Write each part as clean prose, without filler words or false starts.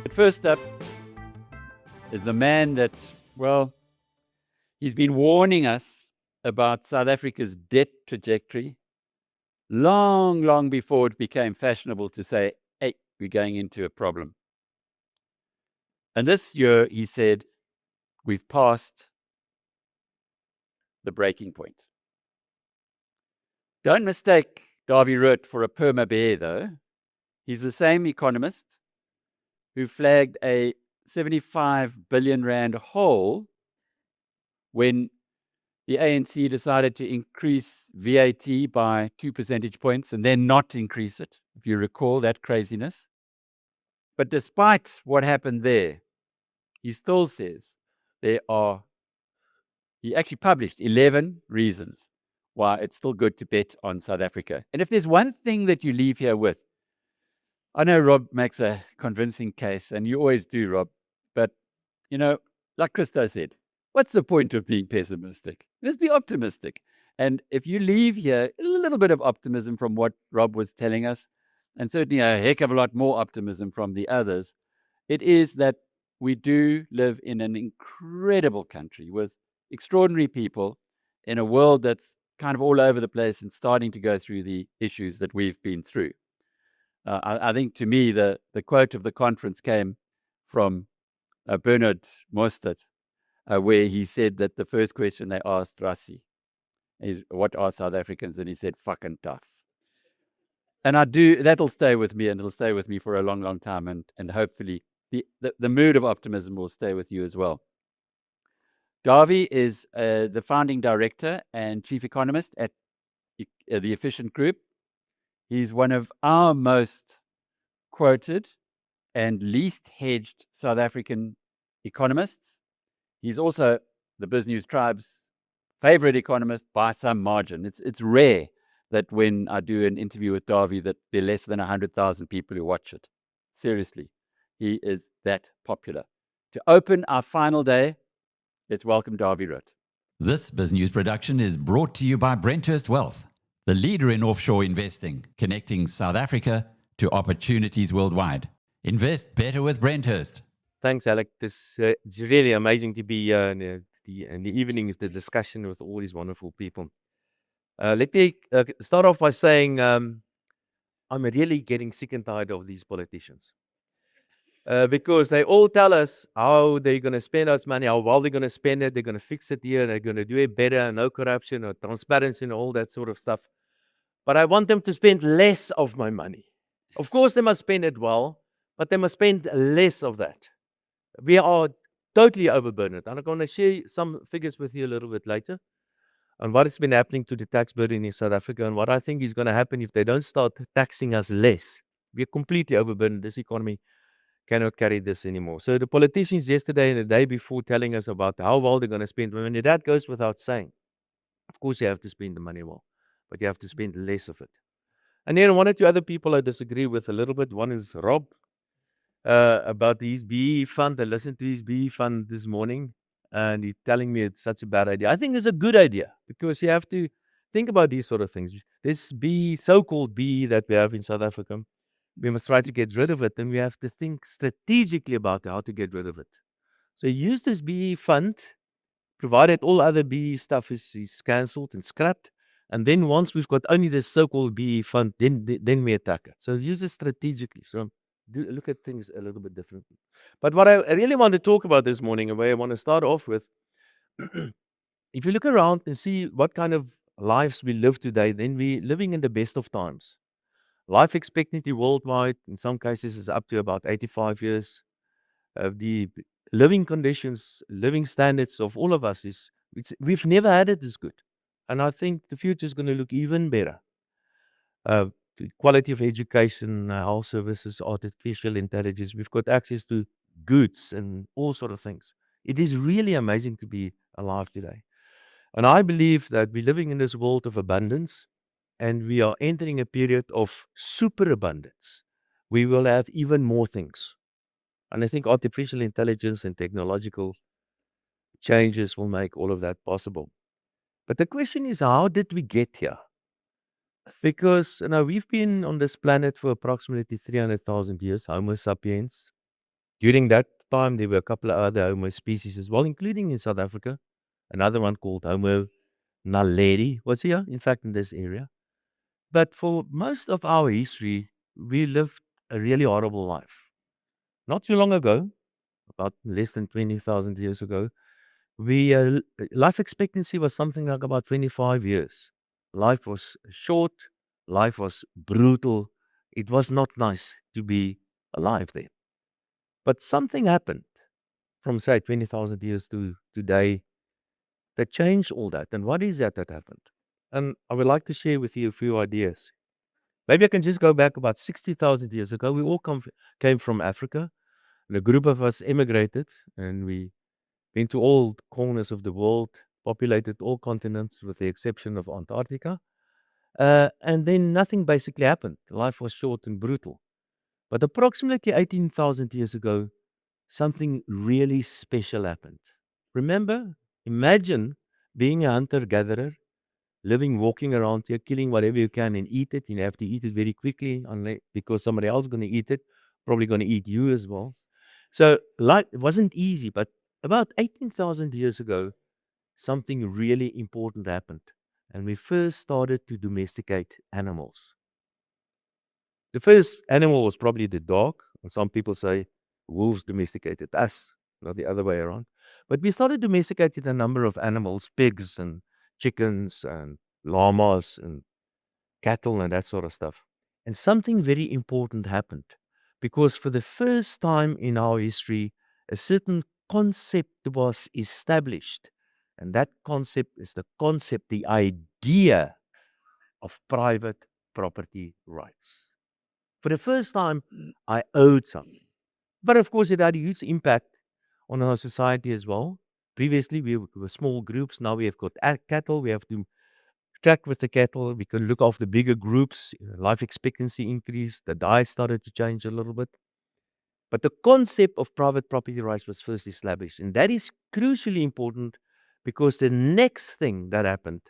But first up is the man that, well, he's been warning us about South Africa's debt trajectory long before it became fashionable to say, hey, we're going into a problem. And this year, he said, we've passed the breaking point. Don't mistake Dawie Roodt for a perma bear, though. He's the same economist who flagged a 75 billion rand hole when the ANC decided to increase VAT by 2 percentage points and then not increase it, if you recall that craziness. But despite what happened there, he still says he actually published 11 reasons why it's still good to bet on South Africa. And if there's one thing that you leave here with, I know Rob makes a convincing case, and you always do, Rob, but, like Christo said, what's the point of being pessimistic? Just be optimistic. And if you leave here a little bit of optimism from what Rob was telling us, and certainly a heck of a lot more optimism from the others, it is that we do live in an incredible country with extraordinary people in a world that's kind of all over the place and starting to go through the issues that we've been through. I think, to me, the quote of the conference came from Bernard Mostert, where he said that the first question they asked Rassi is, what are South Africans? And he said, fucking tough. And that'll stay with me, and it'll stay with me for a long time, and hopefully the mood of optimism will stay with you as well. Dawie is the founding director and chief economist at the Efficient Group. He's one of our most quoted and least hedged South African economists. He's also the Business Tribe's favorite economist by some margin. It's rare that when I do an interview with Dawie that there are less than 100,000 people who watch it. Seriously, he is that popular. To open our final day, let's welcome Dawie Roodt. This BizNews production is brought to you by Brenthurst Wealth, the leader in offshore investing, connecting South Africa to opportunities worldwide. Invest better with Brenthurst. Thanks, Alec. It's really amazing to be here in the evenings, the discussion with all these wonderful people. Let me start off by saying I'm really getting sick and tired of these politicians. Because they all tell us how they're going to spend us money, how well they're going to spend it, they're going to fix it here, they're going to do it better, no corruption or transparency and all that sort of stuff. But I want them to spend less of my money. Of course, they must spend it well, but they must spend less of that. We are totally overburdened. And I'm going to share some figures with you a little bit later on what has been happening to the tax burden in South Africa and what I think is going to happen if they don't start taxing us less. We're completely overburdened. This economy cannot carry this anymore. So the politicians yesterday and the day before telling us about how well they're going to spend money, that goes without saying. Of course, you have to spend the money well, but you have to spend less of it. And then one or two other people I disagree with a little bit. One is Rob about his BE fund. I listened to his BE fund this morning, and he's telling me it's such a bad idea. I think it's a good idea because you have to think about these sort of things. This BE, so-called BE that we have in South Africa, we must try to get rid of it, and we have to think strategically about how to get rid of it. So use this BE fund, provided all other BE stuff is cancelled and scrapped, and then once we've got only this so-called BE fund, then we attack it. So use it strategically. So look at things a little bit differently. But what I really want to talk about this morning, and where I want to start off with, if you look around and see what kind of lives we live today, then we're living in the best of times. Life expectancy worldwide, in some cases, is up to about 85 years. The living conditions, living standards of all of us, we've never had it this good. And I think the future is going to look even better. The quality of education, health services, artificial intelligence, we've got access to goods and all sort of things. It is really amazing to be alive today. And I believe that we're living in this world of abundance, and we are entering a period of superabundance. We will have even more things. And I think artificial intelligence and technological changes will make all of that possible. But the question is, how did we get here? Because we've been on this planet for approximately 300,000 years, Homo sapiens. During that time, there were a couple of other Homo species as well, including in South Africa. Another one called Homo naledi was here, in fact, in this area. But for most of our history, we lived a really horrible life. Not too long ago, about less than 20,000 years ago, life expectancy was something like about 25 years. Life was short, life was brutal. It was not nice to be alive there. But something happened from, say, 20,000 years to today that changed all that. And what is that happened? And I would like to share with you a few ideas. Maybe I can just go back about 60,000 years ago. We all came from Africa. And a group of us immigrated, and we went to all corners of the world, populated all continents with the exception of Antarctica. And then nothing basically happened. Life was short and brutal. But approximately 18,000 years ago, something really special happened. Remember, imagine being a hunter-gatherer, walking around here, killing whatever you can and eat it. You have to eat it very quickly because somebody else is going to eat it, probably going to eat you as well. So life, it wasn't easy, but about 18,000 years ago, something really important happened. And we first started to domesticate animals. The first animal was probably the dog. And some people say wolves domesticated us, not the other way around. But we started domesticating a number of animals, pigs and chickens and llamas and cattle and that sort of stuff. And something very important happened, because for the first time in our history, a certain concept was established. And that concept is the idea of private property rights. For the first time, I owed something. But of course, it had a huge impact on our society as well. Previously, we were small groups. Now we have got cattle. We have to track with the cattle. We can look after bigger groups. Life expectancy increased. The diet started to change a little bit. But the concept of private property rights was first established. And that is crucially important, because the next thing that happened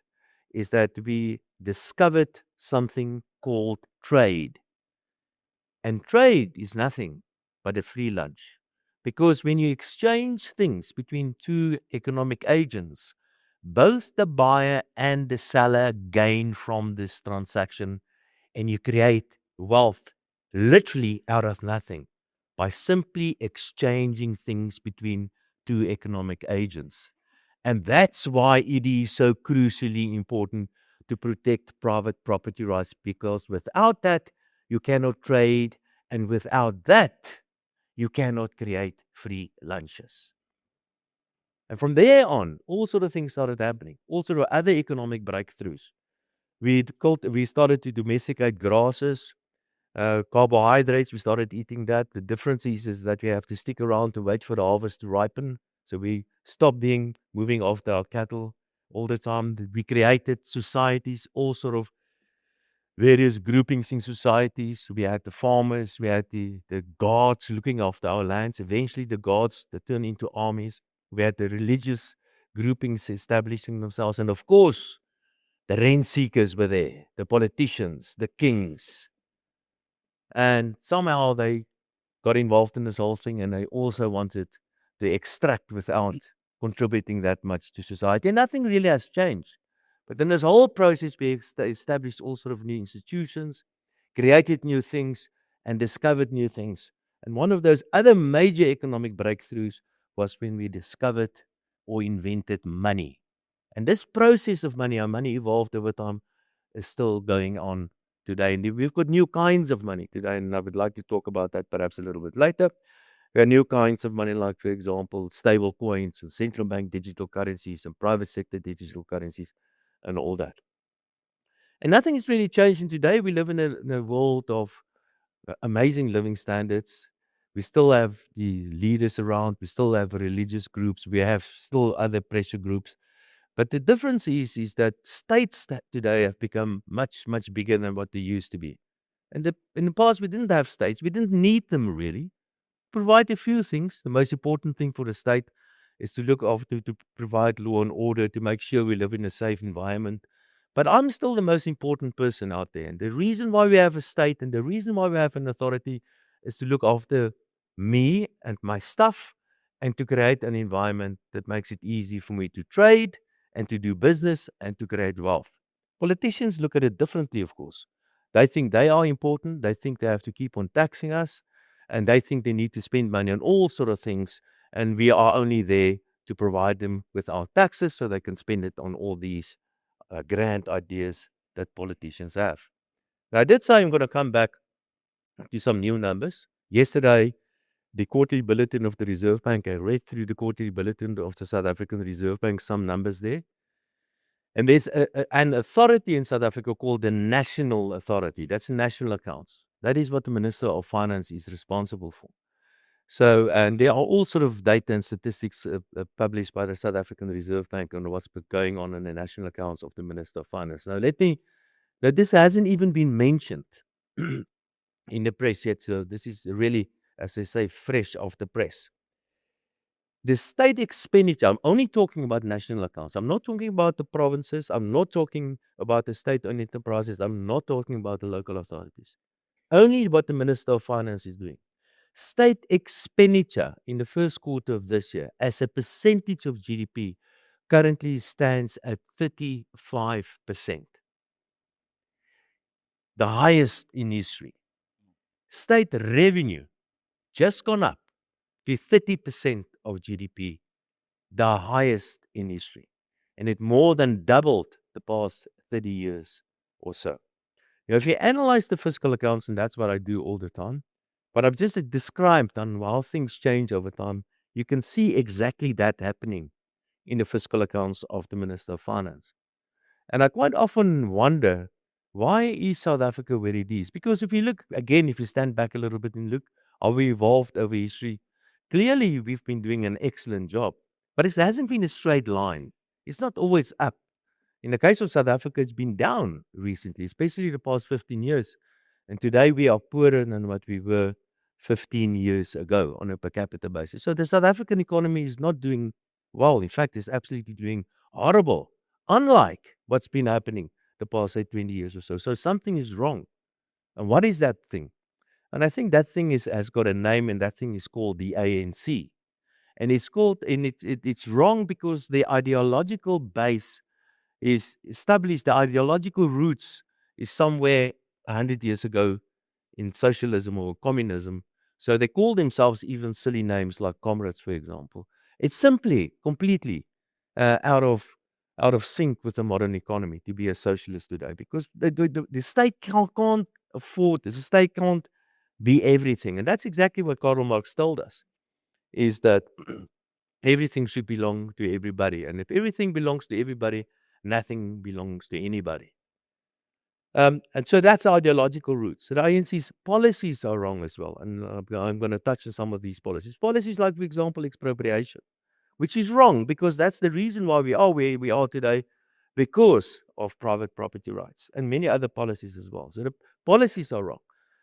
is that we discovered something called trade. And trade is nothing but a free lunch. Because when you exchange things between two economic agents, both the buyer and the seller gain from this transaction, and you create wealth literally out of nothing by simply exchanging things between two economic agents. And that's why it is so crucially important to protect private property rights, because without that, you cannot trade, and without that, you cannot create free lunches. And from there on, all sort of things started happening. All sort of other economic breakthroughs. We started to domesticate grasses, carbohydrates. We started eating that. The difference is that we have to stick around to wait for the harvest to ripen. So we stopped moving after our cattle all the time. We created societies, all sort of various groupings in societies. We had the farmers, we had the guards looking after our lands. Eventually, the guards that turned into armies. We had the religious groupings establishing themselves. And of course, the rent seekers were there, the politicians, the kings. And somehow they got involved in this whole thing, and they also wanted to extract without contributing that much to society. And nothing really has changed. But in this whole process, we established all sort of new institutions, created new things, and discovered new things. And one of those other major economic breakthroughs was when we discovered or invented money. And this process of money, how money evolved over time, is still going on today. And we've got new kinds of money today, and I would like to talk about that perhaps a little bit later. There are new kinds of money, like, for example, stable coins and central bank digital currencies and private sector digital currencies and all that. And nothing is really changing today. We live in a world of amazing living standards. We still have the leaders around. We still have religious groups. We have still other pressure groups. But the difference is that states that today have become much, much bigger than what they used to be. And in the past, we didn't have states. We didn't need them, really. Provide a few things. The most important thing for the state is to look after, to provide law and order, to make sure we live in a safe environment. But I'm still the most important person out there. And the reason why we have a state and the reason why we have an authority is to look after me and my stuff and to create an environment that makes it easy for me to trade and to do business and to create wealth. Politicians look at it differently, of course. They think they are important. They think they have to keep on taxing us. And they think they need to spend money on all sort of things. And we are only there to provide them with our taxes so they can spend it on all these grand ideas that politicians have. Now, I did say I'm going to come back to some new numbers. Yesterday, the quarterly bulletin of the Reserve Bank, I read through the quarterly bulletin of the South African Reserve Bank, some numbers there. And there's an authority in South Africa called the National Authority. That's national accounts. That is what the Minister of Finance is responsible for. So, and there are all sort of data and statistics published by the South African Reserve Bank on what's going on in the national accounts of the Minister of Finance. Now, this hasn't even been mentioned in the press yet. So this is really, as they say, fresh off the press. The state expenditure, I'm only talking about national accounts. I'm not talking about the provinces. I'm not talking about the state-owned enterprises. I'm not talking about the local authorities. Only what the Minister of Finance is doing. State expenditure in the first quarter of this year as a percentage of GDP currently stands at 35%. The highest in history. State revenue just gone up to 30% of GDP, the highest in history. And it more than doubled the past 30 years or so. Now, if you analyze the fiscal accounts, and that's what I do all the time, but I've just described on how things change over time, you can see exactly that happening in the fiscal accounts of the Minister of Finance. And I quite often wonder, why is South Africa where it is? Because if you look, again, if you stand back a little bit and look how we evolved over history, clearly we've been doing an excellent job. But it hasn't been a straight line. It's not always up. In the case of South Africa, it's been down recently, especially the past 15 years. And today we are poorer than what we were 15 years ago on a per capita basis. So the South African economy is not doing well. In fact, it's absolutely doing horrible, unlike what's been happening the past, say, 20 years or so. So something is wrong. And what is that thing? And I think that thing has got a name, and that thing is called the ANC. And it's called, and it's wrong because the ideological base is established, the ideological roots is somewhere 100 years ago in socialism or communism. So they call themselves even silly names like comrades, for example. It's simply completely out of sync with the modern economy to be a socialist today, because the state can't afford this. The state can't be everything. And that's exactly what Karl Marx told us, is that everything should belong to everybody. And if everything belongs to everybody, nothing belongs to anybody. And so that's ideological roots. So the INC's policies are wrong as well. And I'm going to touch on some of these policies. Policies like, for example, expropriation, which is wrong because that's the reason why we are where we are today, because of private property rights and many other policies as well. So the policies are wrong.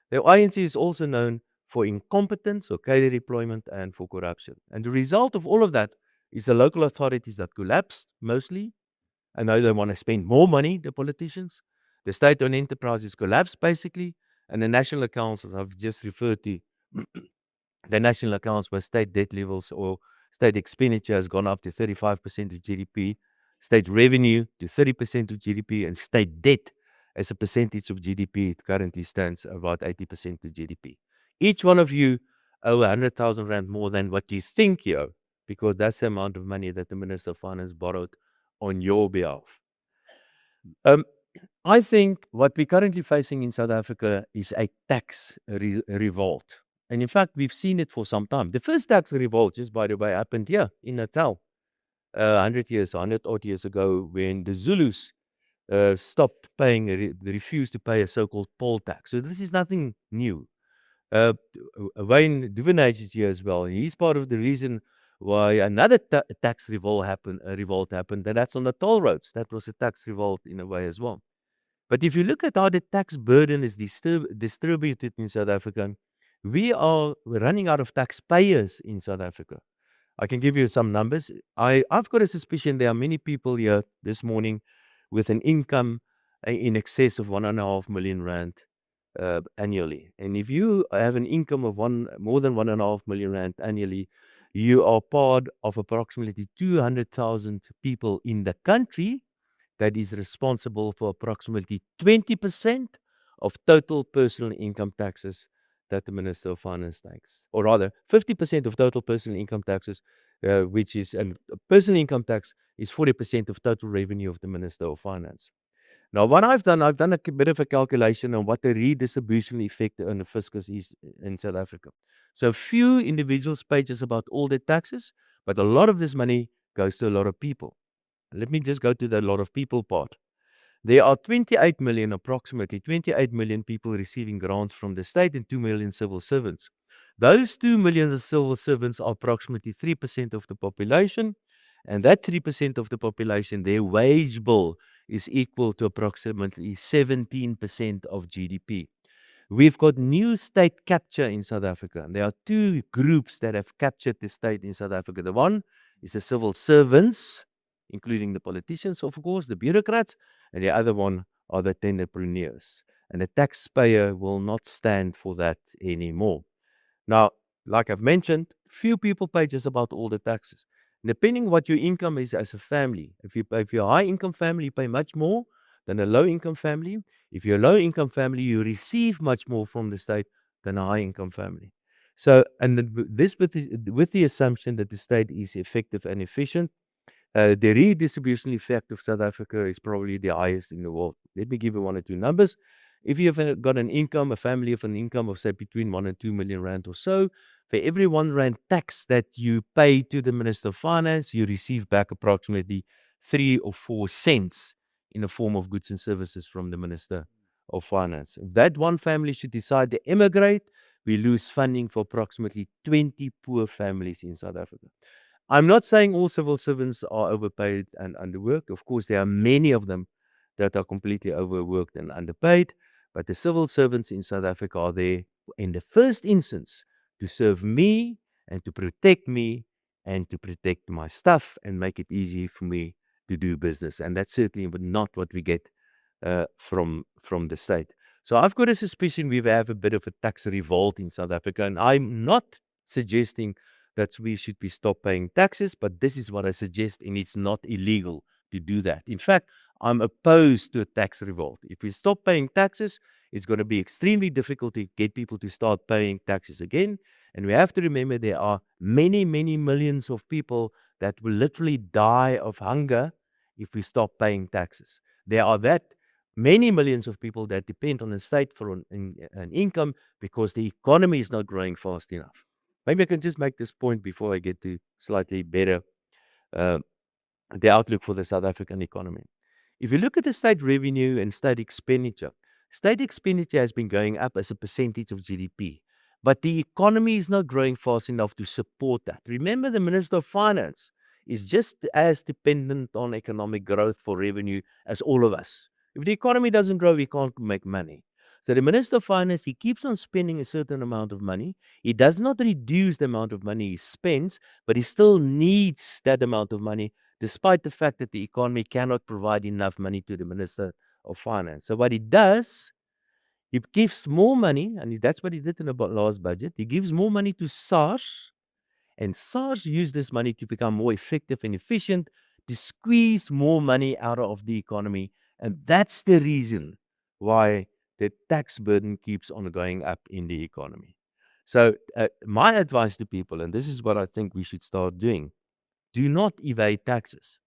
The INC is also known for incompetence or cadre deployment and for corruption. And the result of all of that is the local authorities that collapsed mostly. And now they want to spend more money, the politicians. The state-owned enterprises collapsed basically. And the national accounts, as I've just referred to, the national accounts where state debt levels or state expenditure has gone up to 35% of GDP, state revenue to 30% of GDP, and state debt as a percentage of GDP, it currently stands about 80% of GDP. Each one of you owe 100,000 Rand more than what you think you owe, because that's the amount of money that the Minister of Finance borrowed on your behalf. I think what we're currently facing in South Africa is a tax revolt. And in fact, we've seen it for some time. The first tax revolt, just by the way, happened here in Natal 100 odd years ago, when the Zulus stopped paying, they refused to pay a so-called poll tax. So this is nothing new. Wayne Duvenage is here as well. He's part of the reason why another tax revolt happened, and that's on the toll roads. That was a tax revolt in a way as well. But if you look at how the tax burden is distributed in South Africa, we're running out of taxpayers in South Africa. I can give you some numbers. I've got a suspicion there are many people here this morning with an income in excess of 1.5 million rand annually. And if you have an income of more than 1.5 million rand annually, you are part of approximately 200,000 people in the country that is responsible for approximately 20% of total personal income taxes that the Minister of Finance takes. Or rather, 50% of total personal income taxes, which is, and personal income tax is 40% of total revenue of the Minister of Finance. Now, what I've done a bit of a calculation on what the redistribution effect on the fiscus is in South Africa. So few individuals pay just about all their taxes, but a lot of this money goes to a lot of people. Let me just go to the lot of people part. There are 28 million, approximately 28 million people receiving grants from the state and 2 million civil servants. Those 2 million civil servants are approximately 3% of the population, and that 3% of the population, their wage bill is equal to approximately 17% of GDP. We've got new state capture in South Africa. There are two groups that have captured the state in South Africa. The one is the civil servants, including the politicians, of course, the bureaucrats, and the other one are the entrepreneurs. And the taxpayer will not stand for that anymore. Now, like I've mentioned, few people pay just about all the taxes. Depending what your income is as a family, if you're a high income family, you pay much more than a low income family. If you're a low income family, you receive much more from the state than a high income family. So, and this with the assumption that the state is effective and efficient, the redistribution effect of South Africa is probably the highest in the world. Let me give you one or two numbers. If you've got an income, a family of an income of say between 1 and 2 million rand or so, for every 1 rand tax that you pay to the Minister of Finance, you receive back approximately 3 or 4 cents in the form of goods and services from the Minister of Finance. If that one family should decide to emigrate, we lose funding for approximately 20 poor families in South Africa. I'm not saying all civil servants are overpaid and underworked. Of course, there are many of them that are completely overworked and underpaid, but the civil servants in South Africa are there in the first instance to serve me and to protect me and to protect my stuff and make it easy for me to do business. And that's certainly not what we get from the state. So I've got a suspicion we have a bit of a tax revolt in South Africa, and I'm not suggesting that we should be stop paying taxes, but this is what I suggest, and it's not illegal to do that. In fact, I'm opposed to a tax revolt. If we stop paying taxes, it's going to be extremely difficult to get people to start paying taxes again. And we have to remember there are many, many millions of people that will literally die of hunger if we stop paying taxes. There are that many millions of people that depend on the state for an income because the economy is not growing fast enough. Maybe I can just make this point before I get to slightly better the outlook for the South African economy. If you look at the state revenue and state expenditure has been going up as a percentage of GDP, but the economy is not growing fast enough to support that. Remember, the Minister of Finance is just as dependent on economic growth for revenue as all of us. If the economy doesn't grow, we can't make money. So the Minister of Finance, he keeps on spending a certain amount of money. He does not reduce the amount of money he spends, but he still needs that amount of money, despite the fact that the economy cannot provide enough money to the Minister of Finance. So what he does, he gives more money, and that's what he did in the last budget. He gives more money to SARS, and SARS used this money to become more effective and efficient, to squeeze more money out of the economy. And that's the reason why the tax burden keeps on going up in the economy. So my advice to people, and this is what I think we should start doing, do not evade taxes.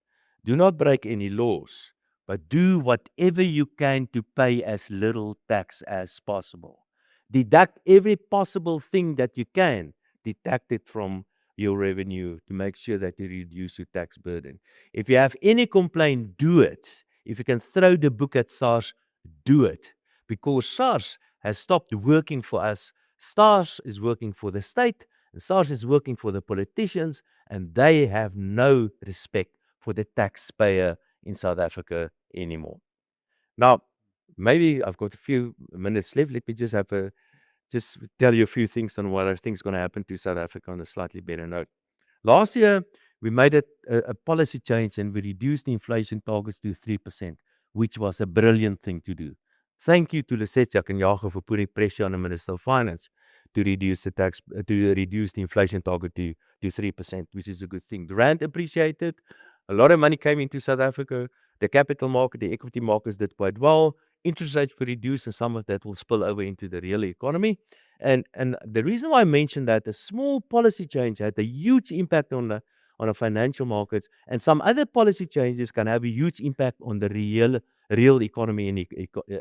Do not break any laws, but do whatever you can to pay as little tax as possible. Deduct every possible thing that you can, deduct it from your revenue to make sure that you reduce your tax burden. If you have any complaint, do it. If you can throw the book at SARS, do it. Because SARS has stopped working for us. SARS is working for the state, and SARS is working for the politicians, and they have no respect for the taxpayer in South Africa anymore. Now, maybe I've got a few minutes left. Let me just tell you a few things on what I think is going to happen to South Africa on a slightly better note. Last year, we made it a policy change and we reduced the inflation targets to 3%, which was a brilliant thing to do. Thank you to Lesetja and Jager for putting pressure on the Minister of Finance to reduce the inflation target to 3%, which is a good thing. The rand appreciated. A lot of money came into South Africa. The capital market, the equity markets did quite well. Interest rates were reduced, and some of that will spill over into the real economy. And the reason why I mentioned that, a small policy change had a huge impact on the financial markets, and some other policy changes can have a huge impact on the real economy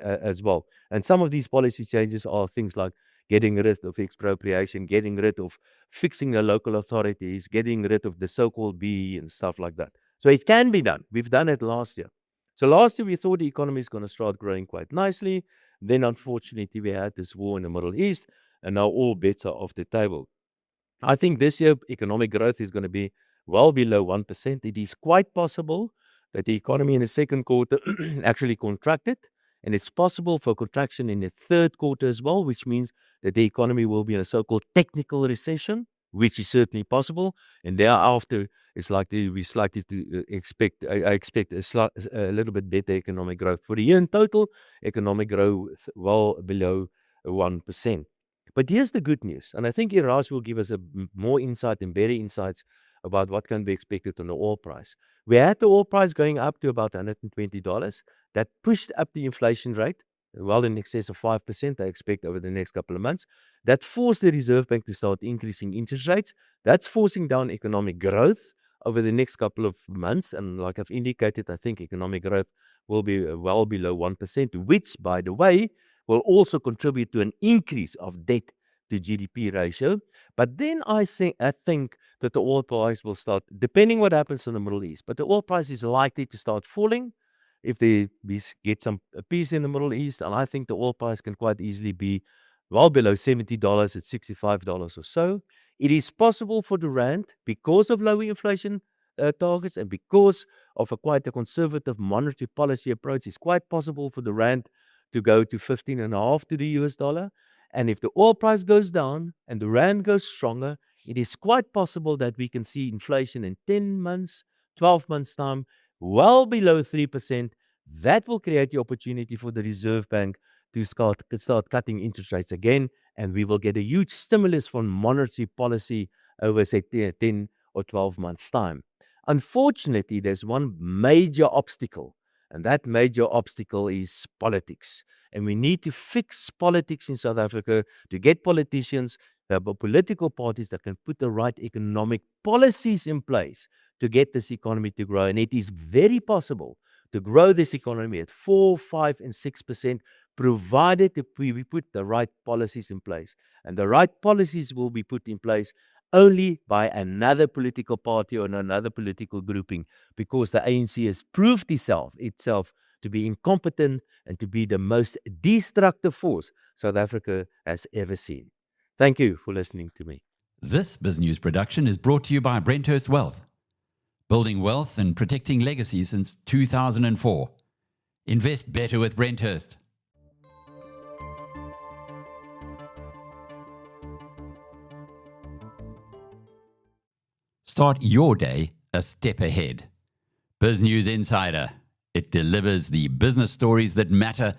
as well. And some of these policy changes are things like getting rid of expropriation, getting rid of fixing the local authorities, getting rid of the so-called BE and stuff like that. So it can be done. We've done it last year. So last year we thought the economy is going to start growing quite nicely. Then unfortunately we had this war in the Middle East, and now all bets are off the table. I think this year economic growth is going to be well below 1%. It is quite possible that the economy in the second quarter actually contracted, and it's possible for contraction in the third quarter as well, which means that the economy will be in a so-called technical recession, which is certainly possible. And thereafter, it's likely we slightly to expect. I expect a little bit better economic growth for the year in total. Economic growth well below 1%. But here's the good news, and I think Iraj will give us more insight and better insights about what can be expected on the oil price. We had the oil price going up to about $120. That pushed up the inflation rate, well in excess of 5%, I expect, over the next couple of months. That forced the Reserve Bank to start increasing interest rates. That's forcing down economic growth over the next couple of months. And like I've indicated, I think economic growth will be well below 1%, which, by the way, will also contribute to an increase of debt to GDP ratio. But then I think that the oil price will start, depending what happens in the Middle East, but the oil price is likely to start falling if we get some peace in the Middle East. And I think the oil price can quite easily be well below $70 at $65 or so. It is possible for the rand, because of lower inflation targets and because of quite a conservative monetary policy approach, it's quite possible for the rand to go to 15.5 to the US dollar. And if the oil price goes down and the rand goes stronger, it is quite possible that we can see inflation in 10 months, 12 months' time, well below 3%. That will create the opportunity for the Reserve Bank to start cutting interest rates again, and we will get a huge stimulus from monetary policy over, say, 10 or 12 months' time. Unfortunately, there's one major obstacle, and that major obstacle is politics. And we need to fix politics in South Africa to get politicians, political parties that can put the right economic policies in place to get this economy to grow. And it is very possible to grow this economy at 4%, 5%, and 6%, provided that we put the right policies in place. And the right policies will be put in place only by another political party or another political grouping, because the ANC has proved itself to be incompetent and to be the most destructive force South Africa has ever seen. Thank you for listening to me. This BizNews production is brought to you by Brenthurst Wealth, building wealth and protecting legacy since 2004. Invest better with Brenthurst. Start your day a step ahead. BizNews Insider. It delivers the business stories that matter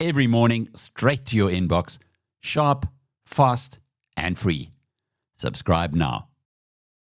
every morning straight to your inbox, sharp, fast, and free. Subscribe now.